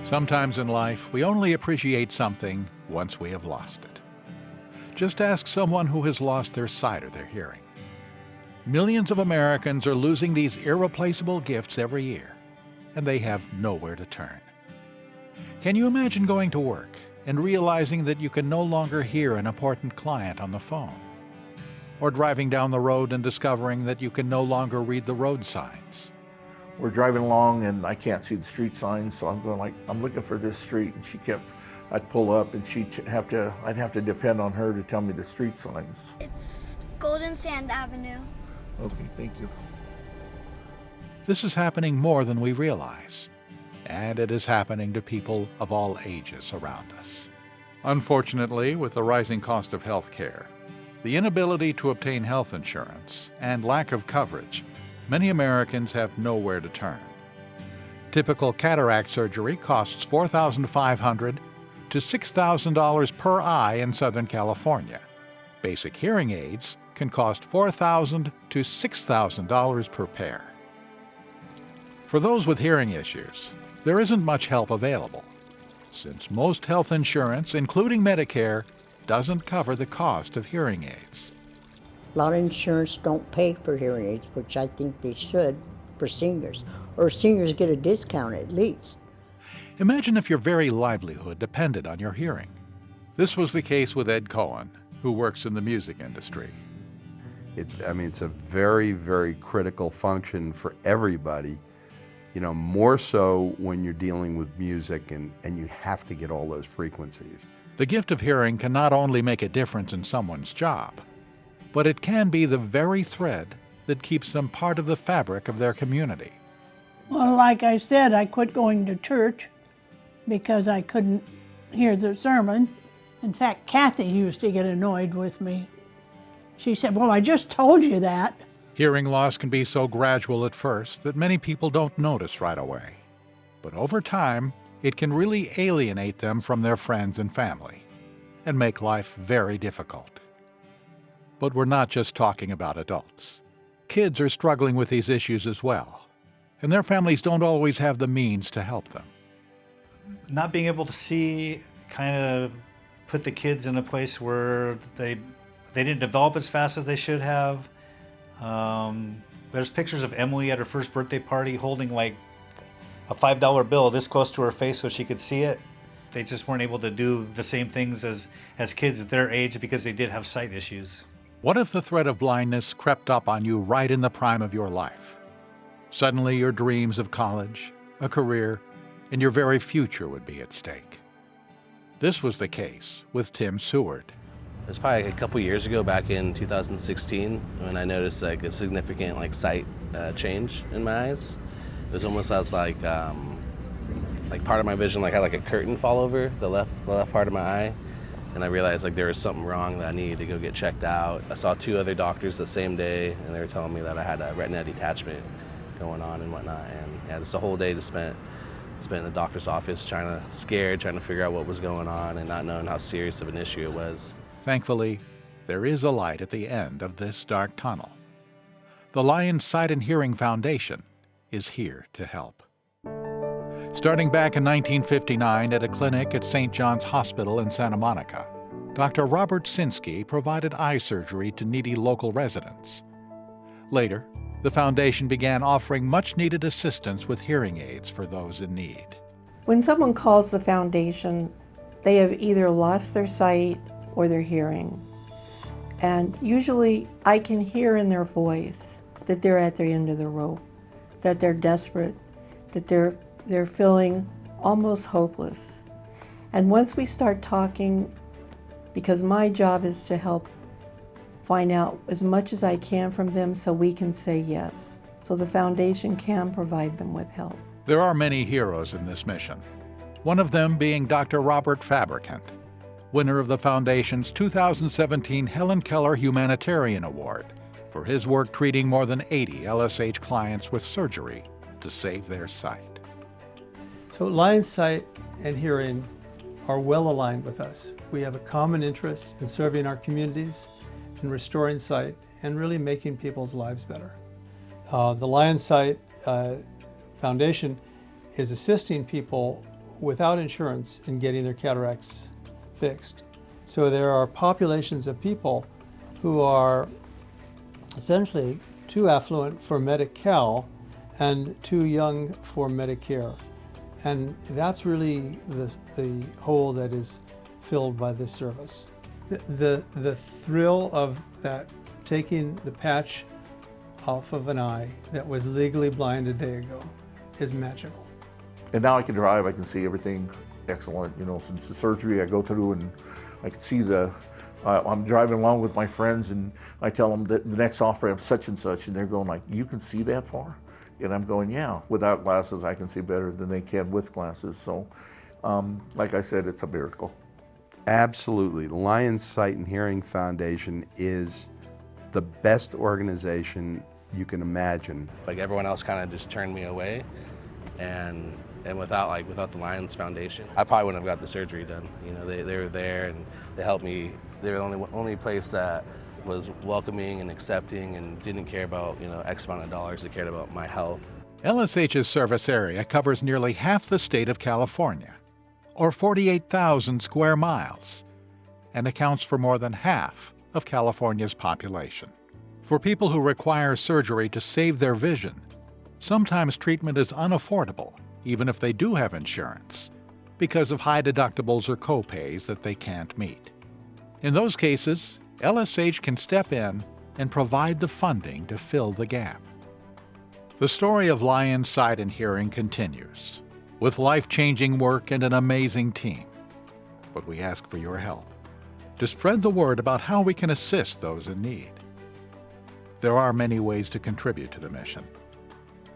Sometimes in life, we only appreciate something once we have lost it. Just ask someone who has lost their sight or their hearing. Millions of Americans are losing these irreplaceable gifts every year, and they have nowhere to turn. Can you imagine going to work and realizing that you can no longer hear an important client on the phone? Or driving down the road and discovering that you can no longer read the road signs? We're driving along and I can't see the street signs, so I'm going like, I'm looking for this street, and I'd pull up and I'd have to depend on her to tell me the street signs. It's Golden Sand Avenue. Okay, thank you. This is happening more than we realize, and it is happening to people of all ages around us. Unfortunately, with the rising cost of health care, the inability to obtain health insurance, and lack of coverage, many Americans have nowhere to turn. Typical cataract surgery costs $4,500 to $6,000 per eye in Southern California. Basic hearing aids can cost $4,000 to $6,000 per pair. For those with hearing issues, there isn't much help available, since most health insurance, including Medicare, doesn't cover the cost of hearing aids. A lot of insurance don't pay for hearing aids, which I think they should for seniors, or seniors get a discount at least. Imagine if your very livelihood depended on your hearing. This was the case with Ed Cohen, who works in the music industry. It's a very, very critical function for everybody, more so when you're dealing with music and you have to get all those frequencies. The gift of hearing can not only make a difference in someone's job, but it can be the very thread that keeps them part of the fabric of their community. Well, like I said, I quit going to church because I couldn't hear the sermon. In fact, Kathy used to get annoyed with me. She said, "Well, I just told you that." Hearing loss can be so gradual at first that many people don't notice right away. But over time, it can really alienate them from their friends and family and make life very difficult. But we're not just talking about adults. Kids are struggling with these issues as well, and their families don't always have the means to help them. Not being able to see kind of put the kids in a place where they didn't develop as fast as they should have. There's pictures of Emily at her first birthday party holding like a $5 bill this close to her face so she could see it. They just weren't able to do the same things as kids at their age because they did have sight issues. What if the threat of blindness crept up on you right in the prime of your life? Suddenly your dreams of college, a career, and your very future would be at stake. This was the case with Tim Seward. It was probably a couple years ago, back in 2016, when I noticed a significant sight change in my eyes. It was almost as like part of my vision had a curtain fall over the left part of my eye, and I realized there was something wrong that I needed to go get checked out. I saw 2 other doctors the same day, and they were telling me that I had a retina detachment going on and whatnot. And yeah, just a whole day spent in the doctor's office trying to figure out what was going on and not knowing how serious of an issue it was. Thankfully, there is a light at the end of this dark tunnel. The Lions Sight and Hearing Foundation is here to help. Starting back in 1959 at a clinic at St. John's Hospital in Santa Monica, Dr. Robert Sinsky provided eye surgery to needy local residents. Later, the foundation began offering much-needed assistance with hearing aids for those in need. When someone calls the foundation, they have either lost their sight or their hearing. And usually I can hear in their voice that they're at the end of the rope, that they're desperate, that they're feeling almost hopeless. And once we start talking, because my job is to help find out as much as I can from them so we can say yes, so the foundation can provide them with help. There are many heroes in this mission, one of them being Dr. Robert Fabricant, winner of the Foundation's 2017 Helen Keller Humanitarian Award for his work treating more than 80 LSH clients with surgery to save their sight. So Lions Sight and Hearing are well aligned with us. We have a common interest in serving our communities, in restoring sight, and really making people's lives better. The Lions Sight Foundation is assisting people without insurance in getting their cataracts fixed. So there are populations of people who are essentially too affluent for Medi-Cal and too young for Medicare. And that's really the hole that is filled by this service. The thrill of that, taking the patch off of an eye that was legally blind a day ago, is magical. And now I can drive, I can see everything excellent. You know, since the surgery I go through, and I can see I'm driving along with my friends, and I tell them that the next off-ramp such and such, and they're going like, you can see that far? And I'm going, yeah, without glasses I can see better than they can with glasses. So, like I said, it's a miracle. Absolutely. The Lions Sight and Hearing Foundation is the best organization you can imagine. Like everyone else kind of just turned me away, and without the Lions Foundation, I probably wouldn't have got the surgery done. You know, they were there and they helped me. They were the only place that was welcoming and accepting and didn't care about, you know, X amount of dollars. They cared about my health. LSH's service area covers nearly half the state of California, or 48,000 square miles, and accounts for more than half of California's population. For people who require surgery to save their vision, sometimes treatment is unaffordable, even if they do have insurance, because of high deductibles or copays that they can't meet. In those cases, LSH can step in and provide the funding to fill the gap. The story of Lions Sight and Hearing continues, with life-changing work and an amazing team. But we ask for your help to spread the word about how we can assist those in need. There are many ways to contribute to the mission.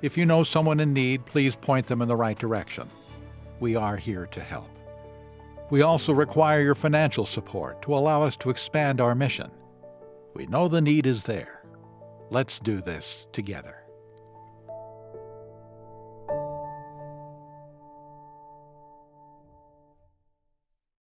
If you know someone in need, please point them in the right direction. We are here to help. We also require your financial support to allow us to expand our mission. We know the need is there. Let's do this together.